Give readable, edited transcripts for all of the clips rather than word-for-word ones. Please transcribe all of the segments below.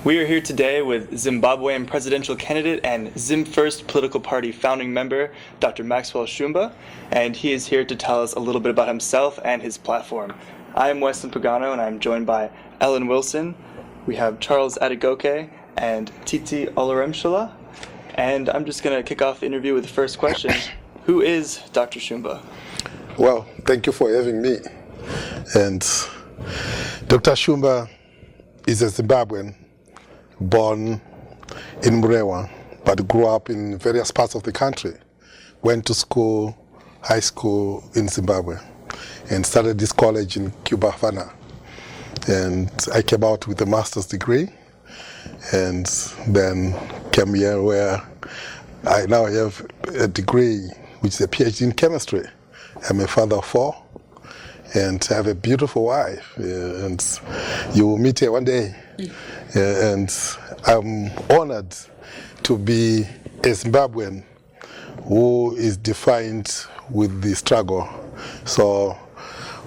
We are here today with Zimbabwean presidential candidate and Zimfirst political party founding member, Dr. Maxwell Shumba, and he is here to tell us a little bit about himself and his platform. I am Weston Pagano, and I'm joined by Ellen Wilson. We have Charles Adegoke and Titi Oloremshala, and I'm just going to kick off the interview with the first question. Who is Dr. Shumba? Well, thank you for having me. And Dr. Shumba is a Zimbabwean born in Mrewa, but grew up in various parts of the country. Went to school, high school in Zimbabwe, and started this college in Cuba, Havana. And I came out with a master's degree, and then came here where I now have a degree, which is a PhD in chemistry. I'm a father of 4, and I have a beautiful wife, and you will meet her one day. And I'm honored to be a Zimbabwean who is defined with the struggle. So,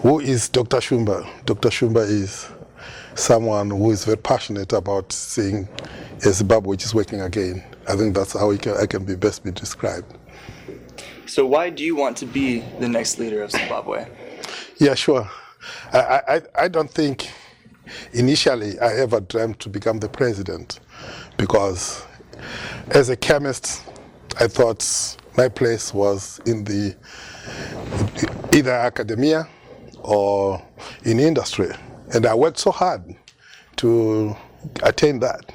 who is Dr. Shumba? Dr. Shumba is someone who is very passionate about seeing a Zimbabwe which is working again. I think that's how I can be best be described. So why do you want to be the next leader of Zimbabwe? Yeah, sure. I don't think initially I ever dreamt to become the president, because as a chemist I thought my place was in the either academia or in industry, and I worked so hard to attain that,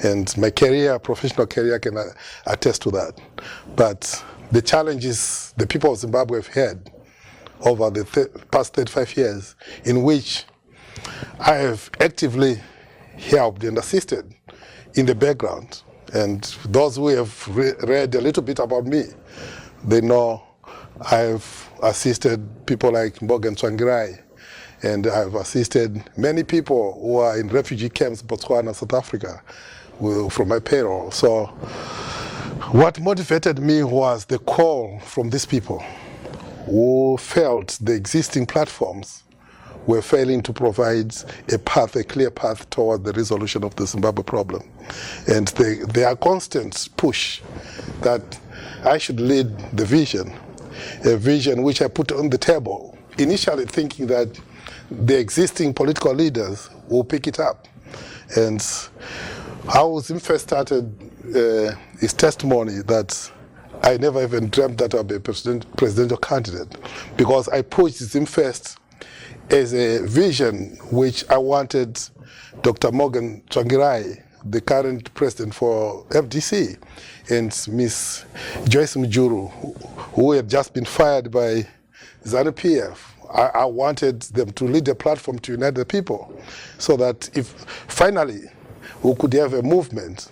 and my career, professional career, can attest to that. But the challenges the people of Zimbabwe have had over the past 35 years, in which I have actively helped and assisted in the background. And those who have read a little bit about me, they know I've assisted people like Morgan Tsvangirai, and I've assisted many people who are in refugee camps, Botswana, South Africa, from my payroll. So what motivated me was the call from these people who felt the existing platforms were failing to provide a clear path toward the resolution of the Zimbabwe problem. And their constant push that I should lead the vision, a vision which I put on the table, initially thinking that the existing political leaders will pick it up. And how Zimfirst started his testimony that I never even dreamt that I'd be a presidential candidate, because I pushed Zimfirst as a vision which I wanted Dr. Morgan Tsvangirai, the current president for FDC, and Ms. Joyce Mujuru, who had just been fired by ZANU-PF. I wanted them to lead a platform to unite the people, so that if finally we could have a movement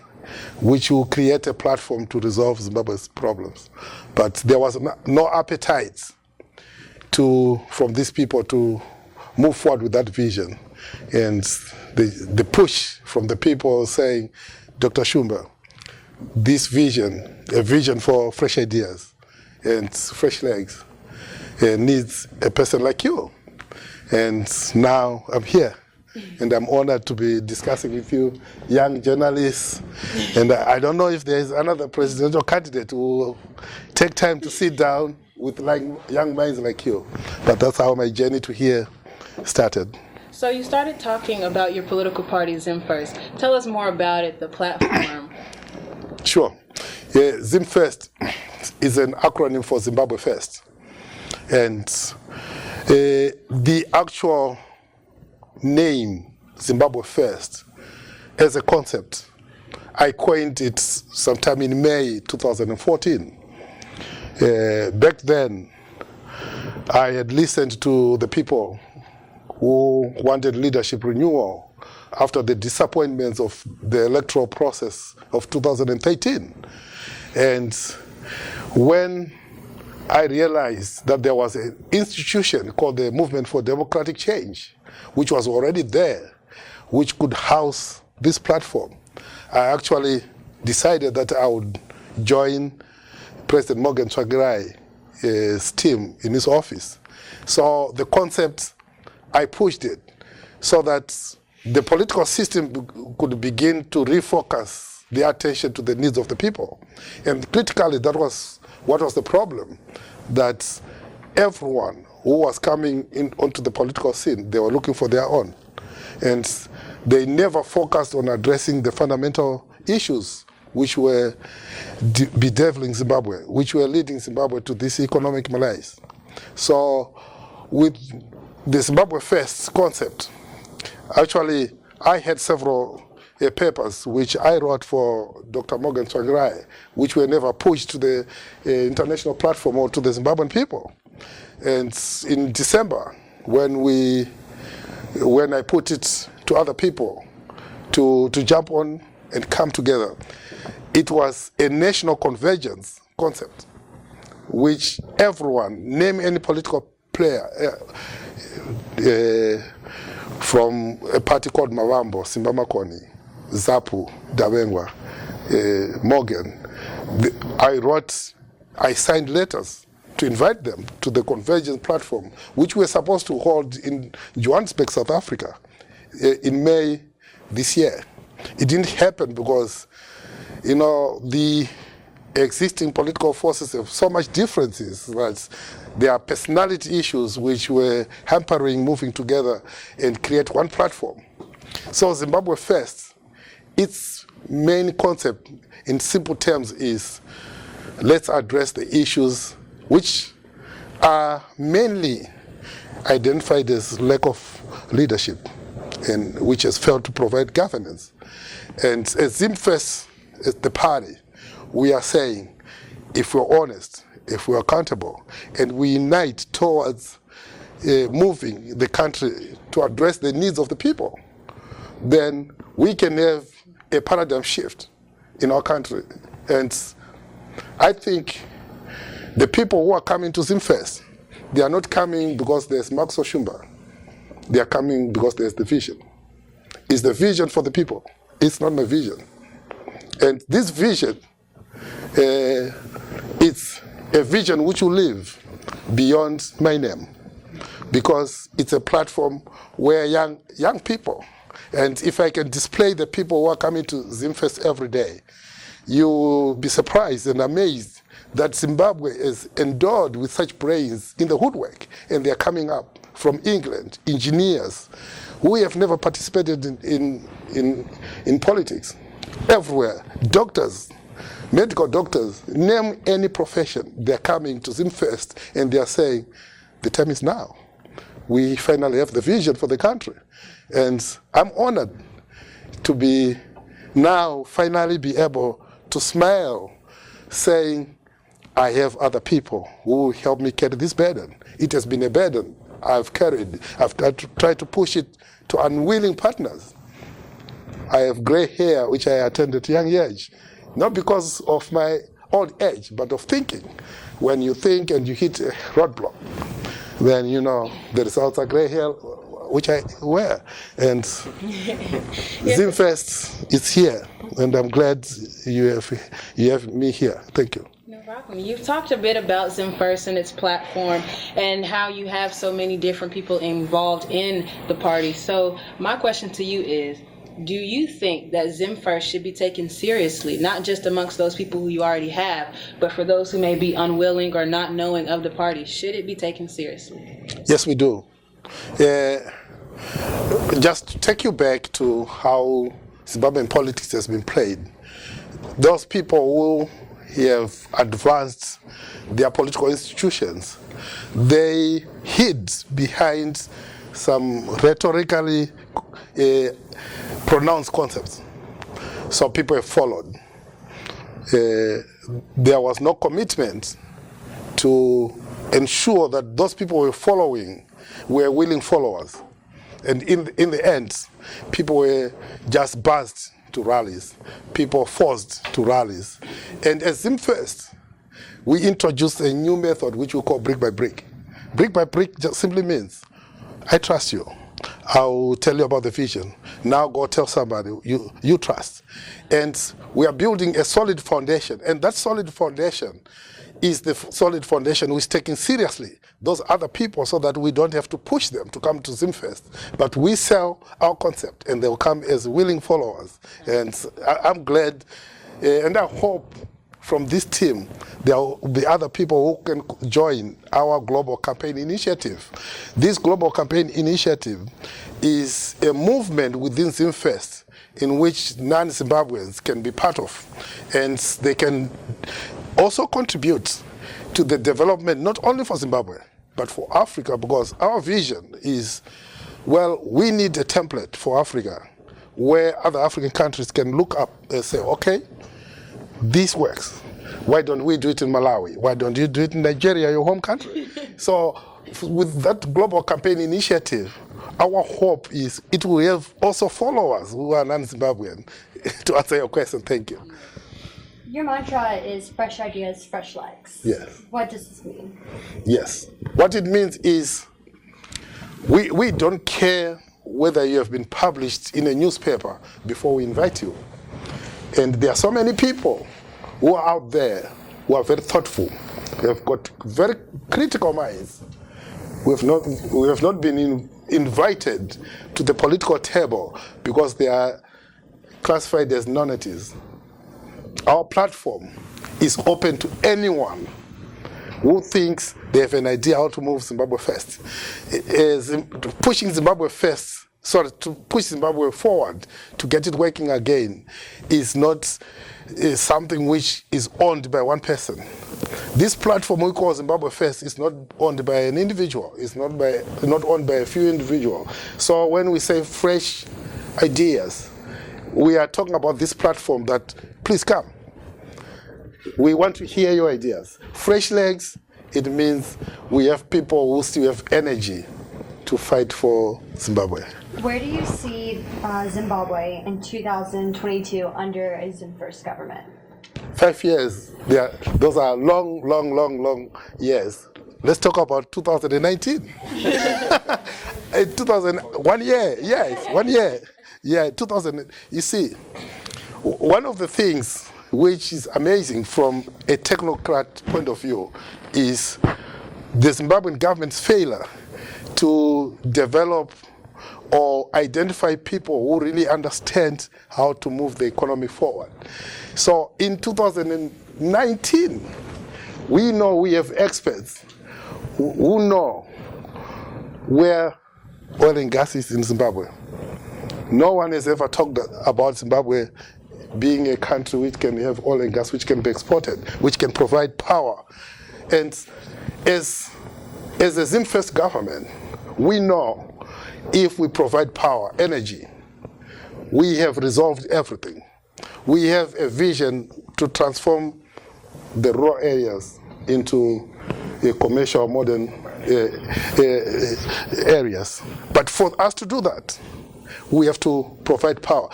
which will create a platform to resolve Zimbabwe's problems. But there was no appetite from these people to move forward with that vision. And the push from the people saying, Dr. Shumba, this vision, a vision for fresh ideas and fresh legs, needs a person like you. And now I'm here. And I'm honored to be discussing with you, young journalists. And I don't know if there's another presidential candidate who will take time to sit down with young minds like you. But that's how my journey to here started. So you started talking about your political party, Zimfirst. Tell us more about it, the platform. Sure. Yeah, Zimfirst is an acronym for Zimbabwe First. And the actual name Zimbabwe First as a concept, I coined it sometime in May 2014. Back then, I had listened to the people who wanted leadership renewal after the disappointments of the electoral process of 2013. And when I realized that there was an institution called the Movement for Democratic Change, which was already there, which could house this platform, I actually decided that I would join President Morgan Tsvangirai's team in his office. So the concept, I pushed it so that the political system could begin to refocus their attention to the needs of the people. And critically, that was what was the problem, that everyone who was coming in onto the political scene, they were looking for their own. And they never focused on addressing the fundamental issues which were bedeviling Zimbabwe, which were leading Zimbabwe to this economic malaise. So with the Zimbabwe First concept, actually I had several papers which I wrote for Dr. Morgan Tsvangirai, which were never pushed to the international platform or to the Zimbabwean people. And in December, when I put it to other people to jump on and come together, it was a national convergence concept, which everyone, name any political player, from a party called Mavambo, Simba Makoni, Zapu, Davengwa, Morgan, I signed letters to invite them to the convergence platform, which we were supposed to hold in Johannesburg, South Africa, in May this year. It didn't happen because, the existing political forces have so much differences that there are personality issues which were hampering moving together and create one platform. So Zimbabwe First, its main concept in simple terms is, let's address the issues which are mainly identified as lack of leadership and which has failed to provide governance. And as Zimfirst, as the party, we are saying, if we're honest, if we're accountable, and we unite towards moving the country to address the needs of the people, then we can have a paradigm shift in our country. And I think the people who are coming to Zimfirst, they are not coming because there's Maxwell Shumba. They are coming because there's the vision. It's the vision for the people. It's not my vision. And this vision, it's a vision which will live beyond my name, because it's a platform where young people, and if I can display the people who are coming to Zimfirst every day, you will be surprised and amazed that Zimbabwe is endowed with such brains in the woodwork, and they are coming up from England, engineers who have never participated in politics, everywhere, doctors, medical doctors, name any profession, they're coming to Zimfirst and they're saying, the time is now. We finally have the vision for the country. And I'm honored to be now finally be able to smile, saying, I have other people who help me carry this burden. It has been a burden I've carried. I've tried to push it to unwilling partners. I have gray hair, which I attained at a young age, not because of my old age, but of thinking. When you think and you hit a roadblock, then the results are gray hair, which I wear. And Zimfirst is here, and I'm glad you have me here. Thank you. No problem. You've talked a bit about Zimfirst and its platform and how you have so many different people involved in the party. So my question to you is, do you think that Zimfirst should be taken seriously, not just amongst those people who you already have, but for those who may be unwilling or not knowing of the party? Should it be taken seriously? Yes, we do. Just to take you back to how Zimbabwean politics has been played, those people who have advanced their political institutions, they hid behind some rhetorically pronounced concepts. So people have followed. There was no commitment to ensure that those people were following were willing followers. And in the end, people were just buzzed to rallies. People forced to rallies. And as Zimfirst, we introduced a new method which we call brick by brick. Brick by brick just simply means, I trust you. I'll tell you about the vision. Now go tell somebody you trust. And we are building a solid foundation. And that solid foundation is the solid foundation which is taken seriously those other people so that we don't have to push them to come to Zimfirst. But we sell our concept and they'll come as willing followers. And I'm glad and I hope from this team there will be other people who can join our global campaign initiative. This global campaign initiative is a movement within Zimfirst in which non-Zimbabweans can be part of, and they can also contribute to the development not only for Zimbabwe but for Africa, because our vision is, well, we need a template for Africa where other African countries can look up and say, okay, this works. Why don't we do it in Malawi? Why don't you do it in Nigeria, your home country? So with that global campaign initiative, our hope is it will have also followers who are non-Zimbabwean. To answer your question, thank you. Your mantra is fresh ideas, fresh legs. Yes. What does this mean? Yes. What it means is we don't care whether you have been published in a newspaper before we invite you. And there are so many people who are out there who are very thoughtful. They have got very critical minds. We have not been invited to the political table because they are classified as non-natives. Our platform is open to anyone who thinks they have an idea how to move Zimbabwe first. Pushing Zimbabwe first, sorry, to push Zimbabwe forward to get it working again is not something which is owned by one person. This platform we call Zimbabwe First is not owned by an individual. It's not owned by a few individuals. So when we say fresh ideas, we are talking about this platform that, please come. We want to hear your ideas. Fresh legs, it means we have people who still have energy to fight for Zimbabwe. Where do you see Zimbabwe in 2022 under a Zimfirst government? 5 years, those are long years. Let's talk about 2019. 1 year, yes, 1 year. Yeah, 2000. You see, one of the things which is amazing from a technocrat point of view is the Zimbabwean government's failure to develop or identify people who really understand how to move the economy forward. So in 2019, we know we have experts who know where oil and gas is in Zimbabwe. No one has ever talked about Zimbabwe being a country which can have oil and gas, which can be exported, which can provide power. And as a Zimfirst government, we know if we provide power, energy, we have resolved everything. We have a vision to transform the rural areas into commercial, modern areas. But for us to do that, we have to provide power.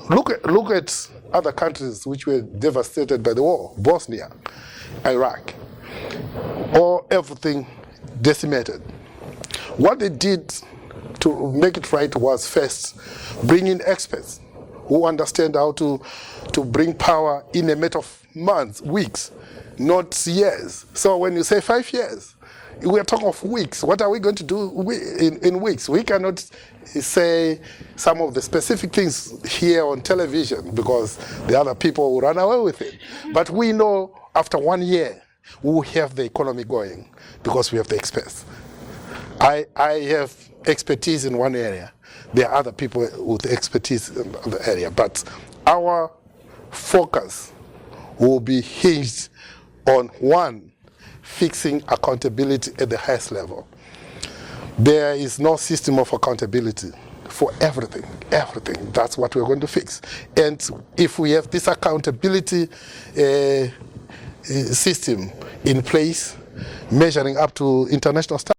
Look at other countries which were devastated by the war, Bosnia, Iraq, or everything decimated. What they did to make it right was first bring in experts who understand how to bring power in a matter of months, weeks, not years. So when you say 5 years, we are talking of weeks. What are we going to do in weeks? We cannot say some of the specific things here on television because the other people will run away with it. But we know after 1 year, we will have the economy going because we have the experts. I have expertise in one area. There are other people with expertise in the area. But our focus will be hinged on, one, fixing accountability at the highest level. There is no system of accountability for everything. That's what we're going to fix. And if we have this accountability system in place, measuring up to international standards,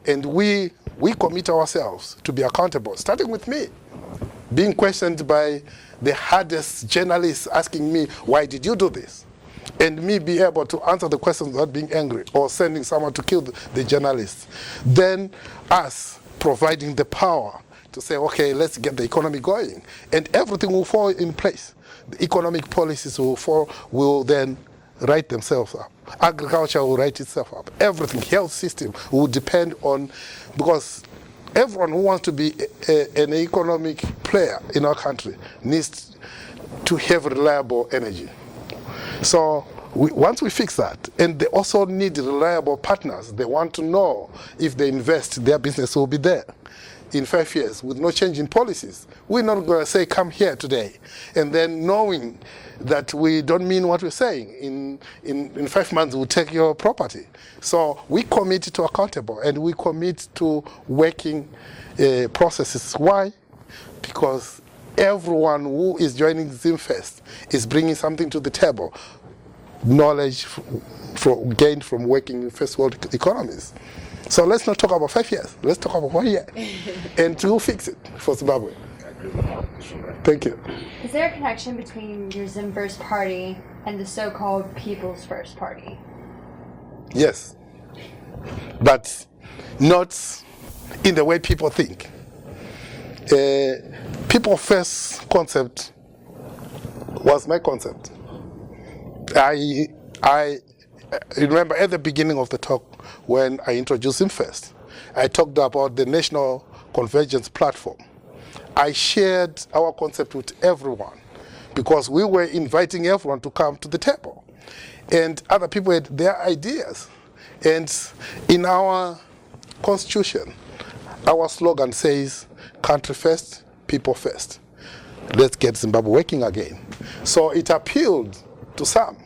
and we commit ourselves to be accountable, starting with me, being questioned by the hardest journalists asking me, why did you do this? And me be able to answer the questions without being angry or sending someone to kill the journalists. Then us providing the power to say, okay, let's get the economy going. And everything will fall in place. The economic policies will then write themselves up. Agriculture will write itself up. Everything, health system will depend on, because everyone who wants to be an economic player in our country needs to have reliable energy. So once we fix that, and they also need reliable partners. They want to know if they invest, their business will be there in 5 years with no change in policies. We're not going to say, come here today, and then knowing that we don't mean what we're saying. In 5 months, we'll take your property. So we commit to accountable, and we commit to working processes. Why? Because everyone who is joining Zimfirst is bringing something to the table. Knowledge gained from working in first world economies. So let's not talk about 5 years. Let's talk about 1 year. And we'll fix it for Zimbabwe. Thank you. Is there a connection between your Zimfirst party and the so-called People's First Party? Yes. But not in the way people think. People First concept was my concept. I remember at the beginning of the talk when I introduced Zimfirst, I talked about the National Convergence Platform. I shared our concept with everyone because we were inviting everyone to come to the table. And other people had their ideas. And in our constitution, our slogan says, country first, people first. Let's get Zimbabwe working again. So it appealed to some.